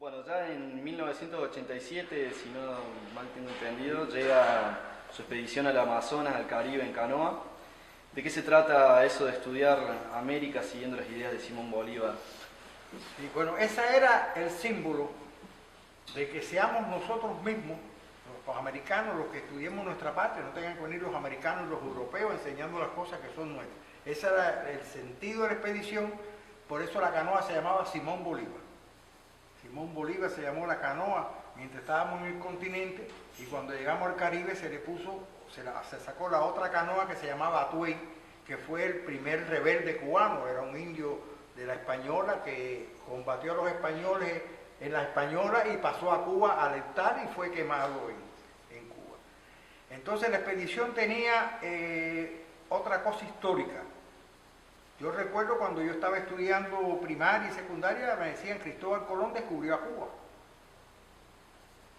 Bueno, ya en 1987, si no mal tengo entendido, llega su expedición al Amazonas, al Caribe en canoa. ¿De qué se trata eso de estudiar América siguiendo las ideas de Simón Bolívar? Y bueno, ese era el símbolo de que seamos nosotros mismos, los americanos, los que estudiemos nuestra patria, no tengan que venir los americanos y los europeos enseñando las cosas que son nuestras. Ese era el sentido de la expedición, por eso la canoa se llamaba Simón Bolívar. Simón Bolívar se llamó la canoa mientras estábamos en el continente, y cuando llegamos al Caribe se sacó la otra canoa que se llamaba Atuey, que fue el primer rebelde cubano, era un indio de la Española que combatió a los españoles en la Española y pasó a Cuba a alertar y fue quemado en Cuba. Entonces la expedición tenía otra cosa histórica. Yo recuerdo cuando yo estaba estudiando primaria y secundaria, me decían Cristóbal Colón descubrió a Cuba.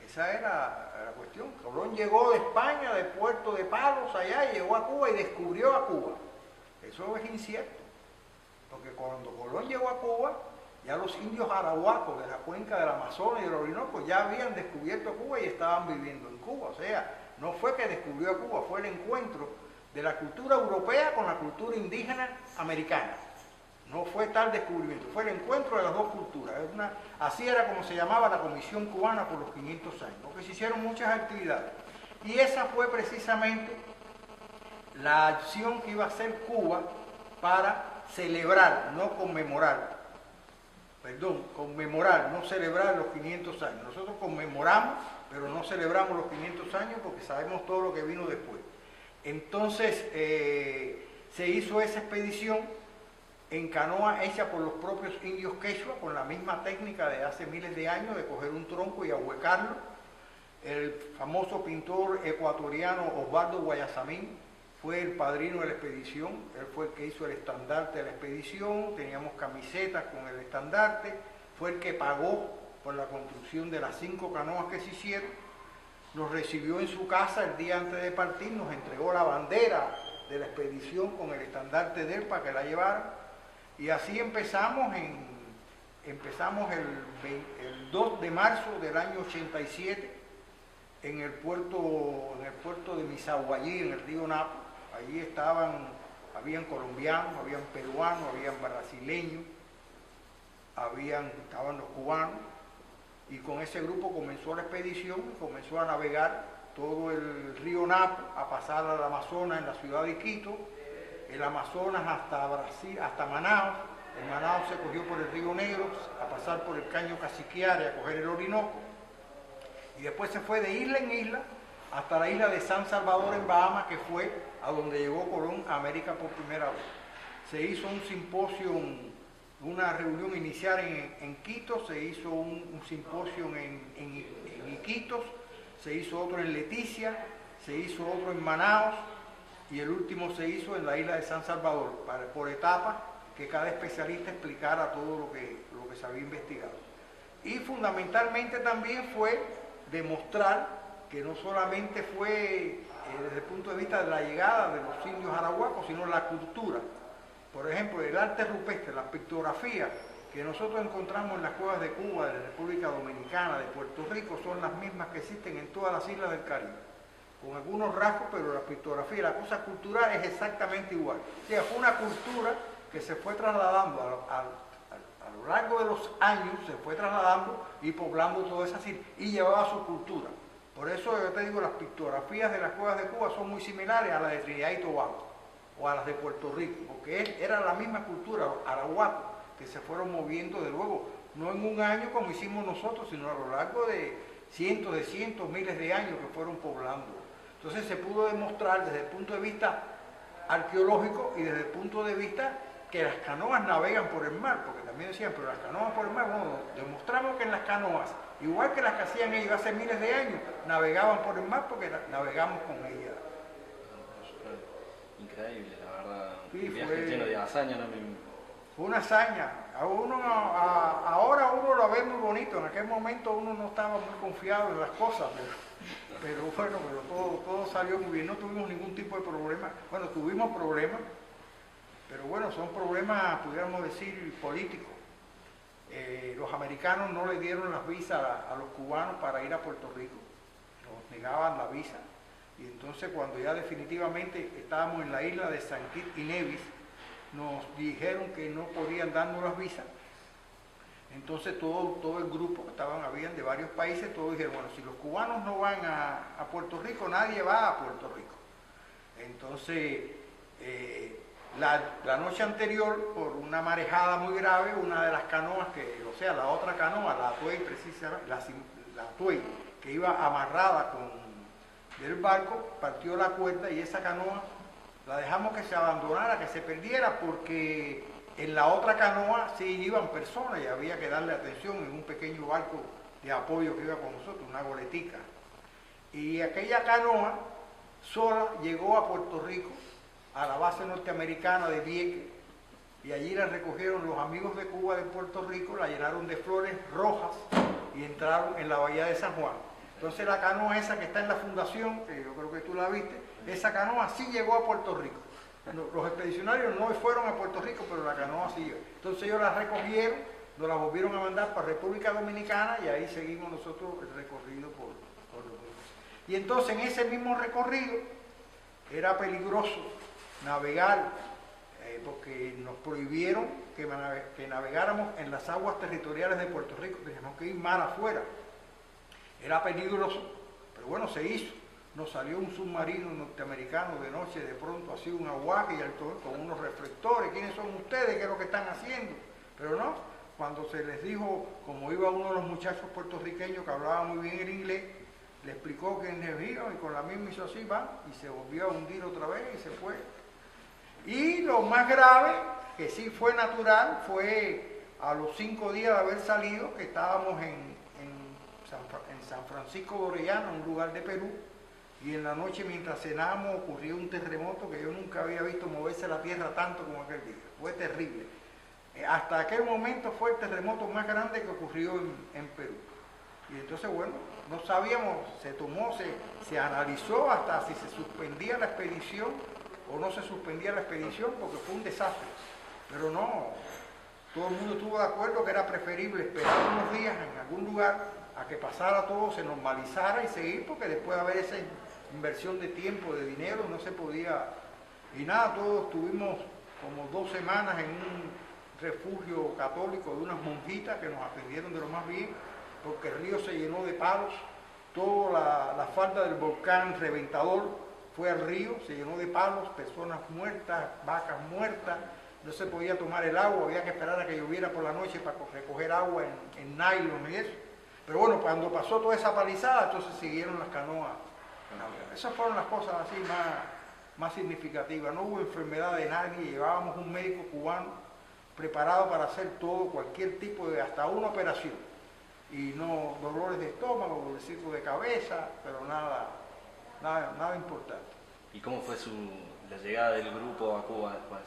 Esa era la cuestión. Colón llegó de España, de Puerto de Palos, allá, y llegó a Cuba y descubrió a Cuba. Eso es incierto. Porque cuando Colón llegó a Cuba, ya los indios arahuacos de la cuenca del Amazonas y del Orinoco ya habían descubierto Cuba y estaban viviendo en Cuba. O sea, no fue que descubrió a Cuba, fue el encuentro de la cultura europea con la cultura indígena americana. No fue tal descubrimiento, fue el encuentro de las dos culturas. Así era como se llamaba la Comisión Cubana por los 500 años, porque se hicieron muchas actividades. Y esa fue precisamente la acción que iba a hacer Cuba para celebrar, no conmemorar, conmemorar, no celebrar los 500 años. Nosotros conmemoramos, pero no celebramos los 500 años porque sabemos todo lo que vino después. Entonces se hizo esa expedición en canoa hecha por los propios indios quechua, con la misma técnica de hace miles de años, de coger un tronco y ahuecarlo. El famoso pintor ecuatoriano Osvaldo Guayasamín fue el padrino de la expedición, él fue el que hizo el estandarte de la expedición, teníamos camisetas con el estandarte, fue el que pagó por la construcción de las 5 canoas que se hicieron. Nos recibió en su casa el día antes de partir, nos entregó la bandera de la expedición con el estandarte de él para que la llevara. Y así empezamos el 2 de marzo del año 87 en el puerto de Misahuallí, en el río Napo. Allí habían colombianos, habían peruanos, habían brasileños, estaban los cubanos. Y con ese grupo comenzó la expedición, comenzó a navegar todo el río Napo, a pasar al Amazonas en la ciudad de Quito, el Amazonas hasta Brasil, hasta Manaos. En Manaos se cogió por el río Negro, a pasar por el Caño Caciquiare, a coger el Orinoco, y después se fue de isla en isla hasta la isla de San Salvador en Bahamas, que fue a donde llegó Colón a América por primera vez. Se hizo un simposio, una reunión inicial en Quito, se hizo un simposio en Iquitos, se hizo otro en Leticia, se hizo otro en Manaos y el último se hizo en la isla de San Salvador, por etapas, que cada especialista explicara todo lo que se había investigado. Y fundamentalmente también fue demostrar que no solamente fue desde el punto de vista de la llegada de los indios arahuacos, sino la cultura. Por ejemplo, el arte rupestre, las pictografías que nosotros encontramos en las cuevas de Cuba, de la República Dominicana, de Puerto Rico, son las mismas que existen en todas las islas del Caribe, con algunos rasgos, pero la pictografía, la cosa cultural es exactamente igual. O sea, fue una cultura que se fue trasladando a lo largo de los años, se fue trasladando y poblando todas esas islas, y llevaba su cultura. Por eso yo te digo, las pictografías de las cuevas de Cuba son muy similares a las de Trinidad y Tobago, o a las de Puerto Rico, porque era la misma cultura, los arahuacos, que se fueron moviendo, de luego, no en un año como hicimos nosotros, sino a lo largo de cientos, miles de años que fueron poblando. Entonces se pudo demostrar desde el punto de vista arqueológico y desde el punto de vista que las canoas navegan por el mar, porque también decían, pero las canoas por el mar, bueno, demostramos que en las canoas, igual que las que hacían ellos hace miles de años, navegaban por el mar porque navegamos con ellas. Increíble, la verdad. Sí, un viaje lleno de hazaña, ¿no? Fue una hazaña. Ahora uno lo ve muy bonito, en aquel momento uno no estaba muy confiado en las cosas, pero bueno, todo salió muy bien, no tuvimos ningún tipo de problema. Bueno, tuvimos problemas, pero bueno, son problemas, pudiéramos decir, políticos. los americanos no le dieron las visas a los cubanos para ir a Puerto Rico, nos negaban la visa, y entonces cuando ya definitivamente estábamos en la isla de San Kitts y Nevis, nos dijeron que no podían darnos las visas. Entonces todo el grupo, habían de varios países, todos dijeron, bueno, si los cubanos no van a Puerto Rico, nadie va a Puerto Rico. Entonces, la noche anterior, por una marejada muy grave, una de las canoas, la otra canoa, la Atuey precisamente, la Atuey, que iba amarrada del barco, partió la cuerda y esa canoa la dejamos que se abandonara, que se perdiera, porque en la otra canoa sí iban personas y había que darle atención en un pequeño barco de apoyo que iba con nosotros, una goletica. Y aquella canoa sola llegó a Puerto Rico, a la base norteamericana de Vieques, y allí la recogieron los amigos de Cuba de Puerto Rico, la llenaron de flores rojas y entraron en la bahía de San Juan. Entonces la canoa esa que está en la fundación, que yo creo que tú la viste, esa canoa sí llegó a Puerto Rico. Los expedicionarios no fueron a Puerto Rico, pero la canoa sí llegó. Entonces ellos la recogieron, nos la volvieron a mandar para República Dominicana y ahí seguimos nosotros el recorrido por los ríos. Y entonces en ese mismo recorrido era peligroso navegar, porque nos prohibieron que navegáramos en las aguas territoriales de Puerto Rico, teníamos que ir mar afuera. Era peligroso, pero bueno, se hizo. Nos salió un submarino norteamericano de noche, de pronto así un aguaje y con unos reflectores. ¿Quiénes son ustedes? ¿Qué es lo que están haciendo? Pero no, cuando se les dijo, como iba uno de los muchachos puertorriqueños que hablaba muy bien el inglés, le explicó que iban y con la misma hizo así, va, y se volvió a hundir otra vez y se fue. Y lo más grave, que sí fue natural, fue a los 5 días de haber salido, que estábamos en San Francisco de Orellana, un lugar de Perú, y en la noche mientras cenábamos ocurrió un terremoto que yo nunca había visto moverse la tierra tanto como aquel día. Fue terrible. Hasta aquel momento fue el terremoto más grande que ocurrió en Perú. Y entonces, bueno, no sabíamos, se analizó hasta si se suspendía la expedición o no se suspendía la expedición, porque fue un desastre. Pero no, todo el mundo estuvo de acuerdo que era preferible esperar unos días en algún lugar a que pasara todo, se normalizara y seguir, porque después de haber esa inversión de tiempo, de dinero, no se podía. Y nada, todos estuvimos como 2 semanas en un refugio católico de unas monjitas que nos atendieron de lo más bien, porque el río se llenó de palos, toda la falda del volcán Reventador fue al río, se llenó de palos, personas muertas, vacas muertas, no se podía tomar el agua, había que esperar a que lloviera por la noche para recoger agua en nylon y eso. Pero bueno, cuando pasó toda esa palizada, entonces siguieron las canoas. Esas fueron las cosas así más significativas. No hubo enfermedad de nadie, llevábamos un médico cubano preparado para hacer todo, cualquier tipo de, hasta una operación. Y no dolores de estómago, dolorcito de cabeza, pero nada importante. ¿Y cómo fue la llegada del grupo a Cuba después?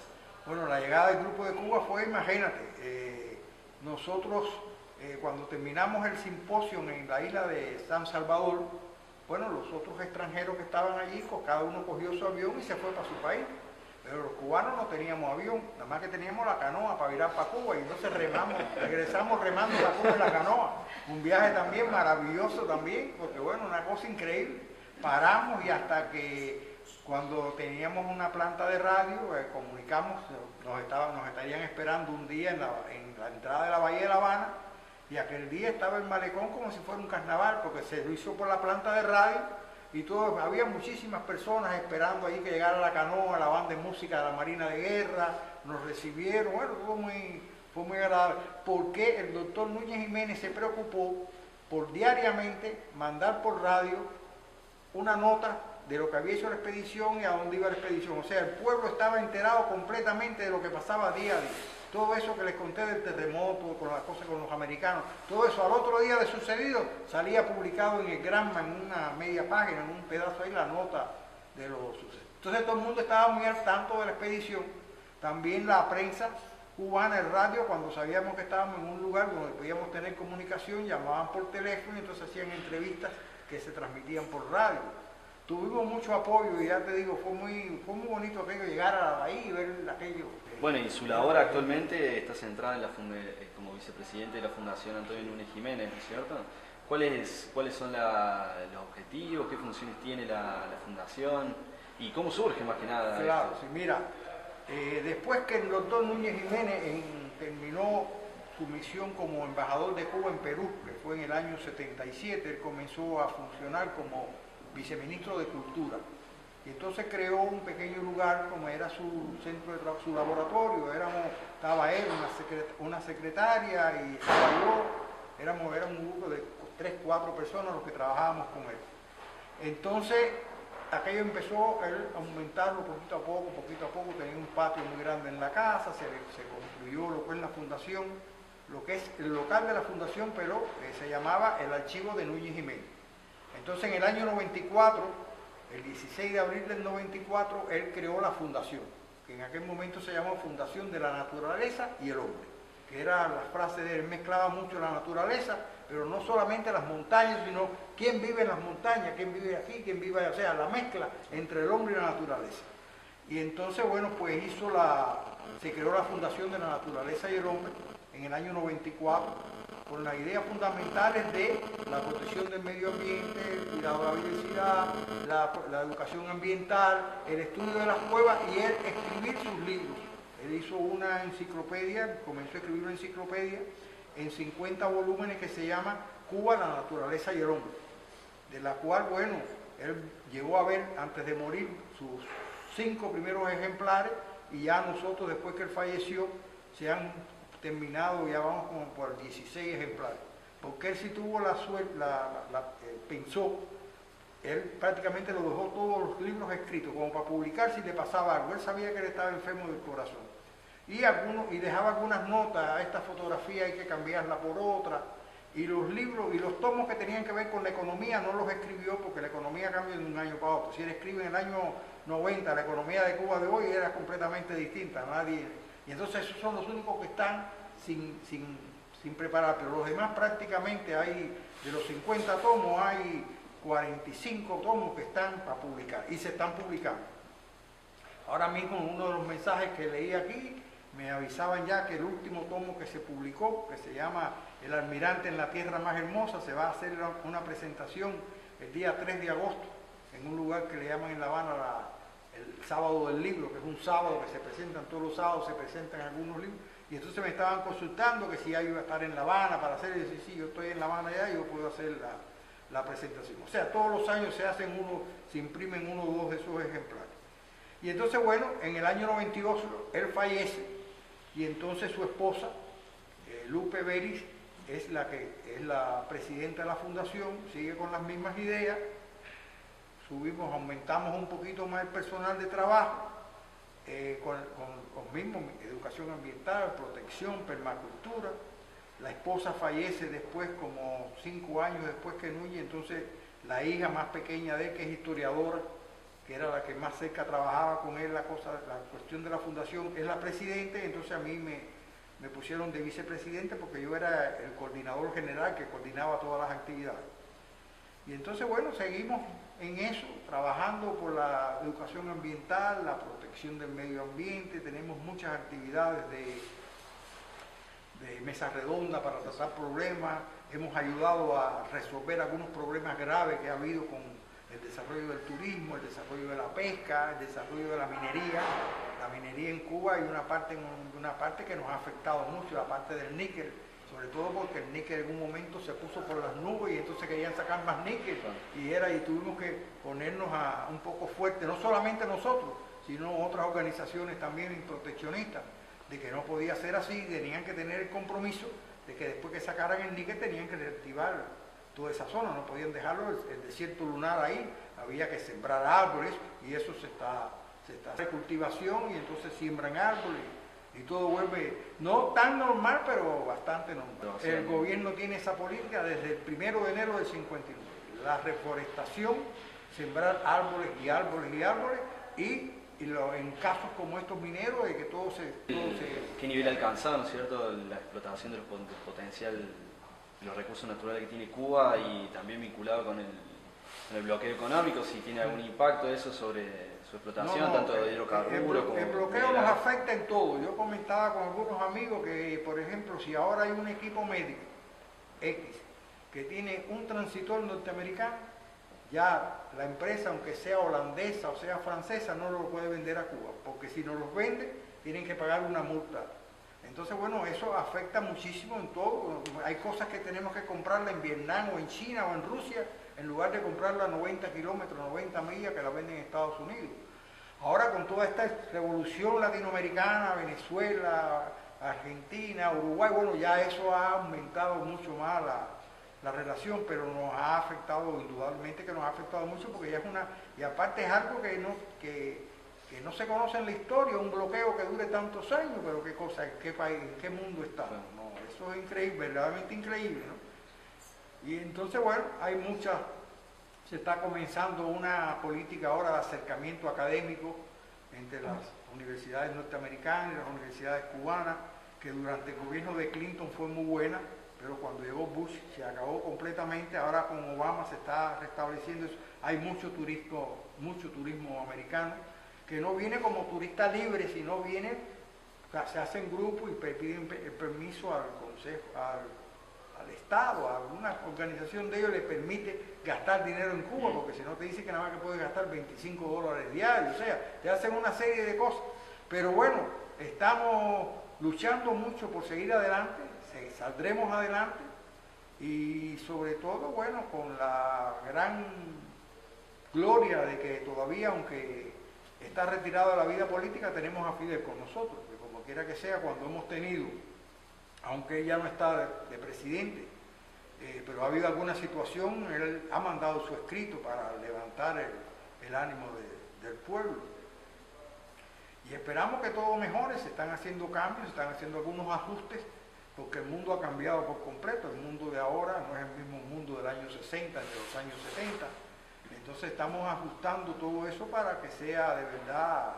Bueno, la llegada del grupo de Cuba fue, imagínate, nosotros cuando terminamos el simposio en la isla de San Salvador, bueno, los otros extranjeros que estaban allí, cada uno cogió su avión y se fue para su país. Pero los cubanos no teníamos avión, nada más que teníamos la canoa para virar para Cuba, y entonces regresamos remando para Cuba en la canoa. Un viaje también maravilloso también, porque bueno, una cosa increíble. Paramos y hasta que cuando teníamos una planta de radio, comunicamos, nos estarían esperando un día en la entrada de la Bahía de La Habana, y aquel día estaba el malecón como si fuera un carnaval, porque se lo hizo por la planta de radio, y había muchísimas personas esperando ahí que llegara la canoa, la banda de música de la Marina de Guerra, nos recibieron, bueno, fue muy agradable, porque el doctor Núñez Jiménez se preocupó por diariamente mandar por radio una nota de lo que había hecho la expedición y a dónde iba la expedición. O sea, el pueblo estaba enterado completamente de lo que pasaba día a día. Todo eso que les conté del terremoto, con las cosas con los americanos, todo eso al otro día de sucedido salía publicado en el Granma, en una media página, en un pedazo ahí, la nota de los sucesos. Entonces todo el mundo estaba muy al tanto de la expedición. También la prensa cubana, el radio, cuando sabíamos que estábamos en un lugar donde podíamos tener comunicación, llamaban por teléfono y entonces hacían entrevistas que se transmitían por radio. Tuvimos mucho apoyo y ya te digo, fue muy bonito aquello, llegar a la bahía y ver aquello. Bueno, y su labor actualmente está centrada en como vicepresidente de la Fundación Antonio Núñez Jiménez, ¿no es cierto? ¿Cuáles son los objetivos? ¿Qué funciones tiene la fundación? ¿Y cómo surge más que nada Claro, esto? sí, mira, después que el doctor Núñez Jiménez terminó su misión como embajador de Cuba en Perú, que fue en el año 77, él comenzó a funcionar como viceministro de Cultura. Y entonces creó un pequeño lugar, como era su centro de trabajo, su laboratorio. Estaba él, una secretaria y estaba yo. Éramos un grupo de 3, 4 personas los que trabajábamos con él. Entonces, aquello empezó a aumentarlo poquito a poco. Tenía un patio muy grande en la casa, se construyó lo que es la fundación, lo que es el local de la fundación, pero se llamaba el Archivo de Núñez Jiménez. Entonces, en el año 94, el 16 de abril del 94, él creó la fundación, que en aquel momento se llamó Fundación de la Naturaleza y el Hombre, que era la frase de él, mezclaba mucho la naturaleza, pero no solamente las montañas, sino quién vive en las montañas, quién vive aquí, quién vive allá, o sea, la mezcla entre el hombre y la naturaleza. Y entonces, bueno, pues se creó la Fundación de la Naturaleza y el Hombre en el año 94, con las ideas fundamentales de la protección del medio ambiente, el cuidado de la biodiversidad, la educación ambiental, el estudio de las cuevas y el escribir sus libros. Él hizo una enciclopedia, comenzó a escribir una enciclopedia en 50 volúmenes que se llama Cuba, la naturaleza y el hombre, de la cual, bueno, él llegó a ver antes de morir sus 5 primeros ejemplares y ya nosotros, después que él falleció, se han terminado, ya vamos como por 16 ejemplares, porque él sí tuvo la suerte, pensó, él prácticamente lo dejó todos los libros escritos, como para publicar si le pasaba algo. Él sabía que él estaba enfermo del corazón. Y dejaba algunas notas, esta fotografía hay que cambiarla por otra. Y los libros y los tomos que tenían que ver con la economía no los escribió, porque la economía cambia de un año para otro. Si él escribe en el año 90, la economía de Cuba de hoy era completamente distinta. Y entonces esos son los únicos que están sin preparar, pero los demás prácticamente de los 50 tomos, hay 45 tomos que están para publicar y se están publicando. Ahora mismo uno de los mensajes que leí aquí me avisaban ya que el último tomo que se publicó, que se llama El Almirante en la Tierra Más Hermosa, se va a hacer una presentación el día 3 de agosto en un lugar que le llaman en La Habana el sábado del libro, que es un sábado que se presentan, todos los sábados se presentan algunos libros. Y entonces me estaban consultando que si ya iba a estar en La Habana para hacer, y decir, sí, yo estoy en La Habana ya y yo puedo hacer la presentación. O sea, todos los años se imprimen uno o dos de esos ejemplares. Y entonces, bueno, en el año 92 él fallece y entonces su esposa, Lupe Beris, es la presidenta de la fundación, sigue con las mismas ideas, aumentamos un poquito más el personal de trabajo, con mismo educación ambiental, protección, permacultura. La esposa fallece después, como 5 años después que Núñez, entonces la hija más pequeña de él, que es historiadora, que era la que más cerca trabajaba con él la cuestión de la fundación, es la presidenta, y entonces a mí me pusieron de vicepresidente porque yo era el coordinador general que coordinaba todas las actividades. Y entonces, bueno, seguimos en eso, trabajando por la educación ambiental, la protección del medio ambiente, tenemos muchas actividades de mesa redonda para tratar problemas, hemos ayudado a resolver algunos problemas graves que ha habido con el desarrollo del turismo, el desarrollo de la pesca, el desarrollo de la minería. La minería en Cuba hay una parte que nos ha afectado mucho, la parte del níquel, sobre todo porque el níquel en un momento se puso por las nubes y entonces querían sacar más níquel y tuvimos que ponernos un poco fuerte, no solamente nosotros, sino otras organizaciones también proteccionistas, de que no podía ser así, tenían que tener el compromiso de que después que sacaran el níquel tenían que reactivar toda esa zona, no podían dejarlo el desierto lunar ahí, había que sembrar árboles y eso se está recultivación y entonces siembran árboles y todo vuelve, no tan normal, pero bastante normal. El gobierno tiene esa política desde el 1 de enero del 59, la reforestación, sembrar árboles y árboles y árboles y en casos como estos mineros de que todo se... ¿Qué nivel ha alcanzado, ¿no es cierto?, la explotación del potencial, los recursos naturales que tiene Cuba y también vinculado con el bloqueo económico, si tiene algún impacto eso sobre su explotación, No, tanto de hidrocarburos como... el bloqueo nos afecta en todo. Yo comentaba con algunos amigos que, por ejemplo, si ahora hay un equipo médico X que tiene un transitor norteamericano, ya la empresa, aunque sea holandesa o sea francesa, no lo puede vender a Cuba, porque si no los vende, tienen que pagar una multa. Entonces, bueno, eso afecta muchísimo en todo. Hay cosas que tenemos que comprarla en Vietnam o en China o en Rusia, en lugar de comprarla a 90 kilómetros, 90 millas que la venden en Estados Unidos. Ahora con toda esta revolución latinoamericana, Venezuela, Argentina, Uruguay, bueno, ya eso ha aumentado mucho más la relación, pero nos ha afectado, indudablemente que nos ha afectado mucho, porque ya es una, y aparte es algo que no se conoce en la historia, un bloqueo que dure tantos años, pero qué cosa, en qué país, en qué mundo estamos, ¿no? Eso es increíble, verdaderamente increíble, ¿no? Y entonces, bueno, se está comenzando una política ahora de acercamiento académico entre las universidades norteamericanas y las universidades cubanas, que durante el gobierno de Clinton fue muy buena, pero cuando llegó Bush se acabó completamente. Ahora con Obama se está restableciendo eso. Hay mucho turismo americano, que no viene como turista libre, sino viene, se hacen grupos y piden permiso al Consejo, al Estado, a alguna organización de ellos le permite gastar dinero en Cuba, porque si no te dice que nada más que puedes gastar $25 diarios, o sea, te hacen una serie de cosas. Pero bueno, estamos luchando mucho por seguir adelante, saldremos adelante y sobre todo, bueno, con la gran gloria de que todavía, aunque está retirado de la vida política, tenemos a Fidel con nosotros, que como quiera que sea, cuando hemos tenido, aunque él ya no está de presidente, pero ha habido alguna situación, él ha mandado su escrito para levantar el ánimo del pueblo. Y esperamos que todo mejore, se están haciendo cambios, se están haciendo algunos ajustes, porque el mundo ha cambiado por completo. El mundo de ahora no es el mismo mundo del año 60, de los años 70. Entonces estamos ajustando todo eso para que sea de verdad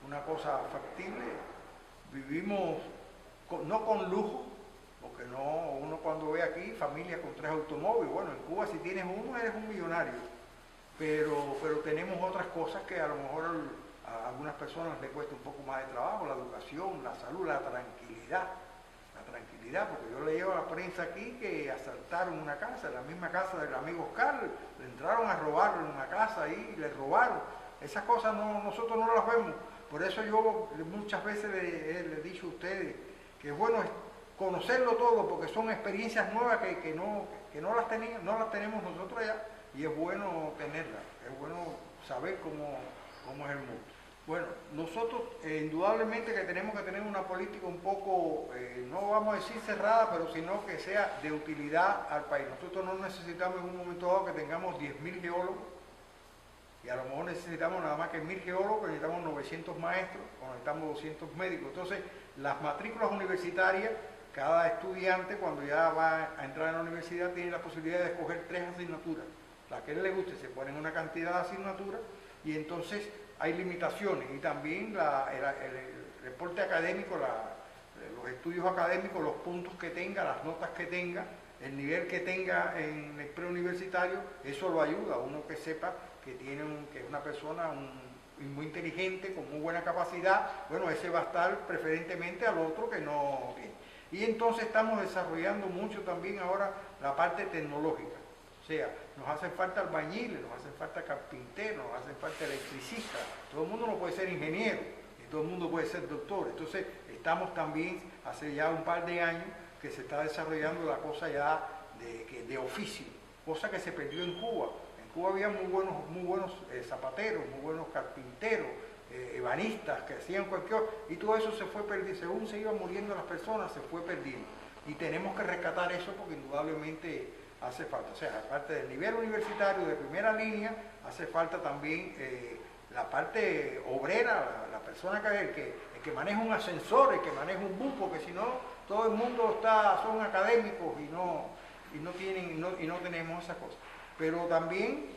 una cosa factible. Vivimos no con lujo, porque no, uno cuando ve aquí familias con 3 automóviles, bueno, en Cuba si tienes uno eres un millonario, pero tenemos otras cosas que a lo mejor a algunas personas les cuesta un poco más de trabajo: la educación, la salud, la tranquilidad, porque yo leí a la prensa aquí que asaltaron una casa, la misma casa del amigo Oscar, le entraron a robarlo en una casa ahí, le robaron. Esas cosas nosotros no las vemos. Por eso yo muchas veces les he dicho a ustedes que es bueno conocerlo todo, porque son experiencias nuevas que no las tenemos nosotros allá, y es bueno tenerlas, es bueno saber cómo es el mundo. Bueno, nosotros indudablemente que tenemos que tener una política un poco, no vamos a decir cerrada, pero sino que sea de utilidad al país. Nosotros no necesitamos en un momento dado que tengamos 10.000 geólogos, y a lo mejor necesitamos nada más que 1.000 geólogos, necesitamos 900 maestros, o necesitamos 200 médicos. Entonces, las matrículas universitarias, cada estudiante cuando ya va a entrar en la universidad tiene la posibilidad de escoger 3 asignaturas. La que a él le guste, se ponen una cantidad de asignaturas, y entonces hay limitaciones, y también el reporte académico, los estudios académicos, los puntos que tenga, las notas que tenga, el nivel que tenga en el preuniversitario, eso lo ayuda a uno que sepa que que es una persona muy inteligente, con muy buena capacidad. Bueno, ese va a estar preferentemente al otro que no tiene. Y entonces estamos desarrollando mucho también ahora la parte tecnológica. O sea, nos hacen falta albañiles, nos hacen falta carpinteros, nos hacen falta electricistas. Todo el mundo no puede ser ingeniero, y todo el mundo puede ser doctor. Entonces, estamos también, hace ya un par de años, que se está desarrollando la cosa ya de oficio, cosa que se perdió en Cuba. En Cuba había muy buenos zapateros, muy buenos carpinteros, ebanistas, que hacían cualquier cosa, y todo eso se fue perdiendo. Según se iban muriendo las personas, se fue perdiendo. Y tenemos que rescatar eso, porque indudablemente hace falta. O sea, aparte del nivel universitario de primera línea, hace falta también la parte obrera, la persona el que maneja un ascensor, el que maneja un bus, porque si no, todo el mundo son académicos y no tenemos esas cosas. Pero también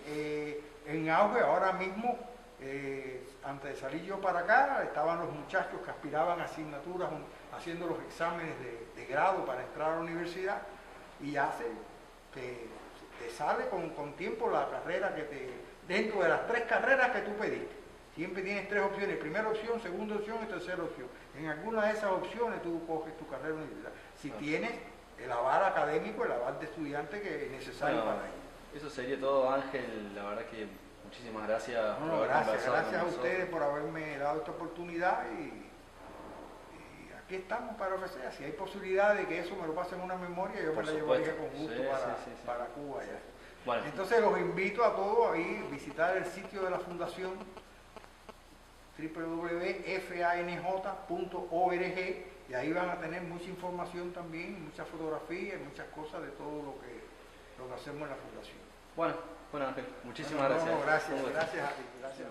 en auge ahora mismo, antes de salir yo para acá, estaban los muchachos que aspiraban a asignaturas haciendo los exámenes de grado para entrar a la universidad, y te sale con tiempo la carrera dentro de las 3 carreras que tú pediste. Siempre tienes 3 opciones, primera opción, segunda opción y tercera opción. En alguna de esas opciones tú coges tu carrera universitaria. Si tienes el aval académico, el aval de estudiante que es necesario para ello. Eso sería todo, Ángel. La verdad que muchísimas gracias por haber Gracias conversado con a nosotros. ustedes por haberme dado esta oportunidad y aquí estamos para ofrecer. Si hay posibilidad de que eso me lo pase en una memoria, yo me la llevaría con gusto para Cuba. Ya. Bueno. Entonces los invito a todos a ir visitar el sitio de la fundación www.fanj.org y ahí van a tener mucha información también, muchas fotografías, muchas cosas de todo lo que hacemos en la fundación. Bueno Ángel, muchísimas gracias. Gracias a ti. Gracias.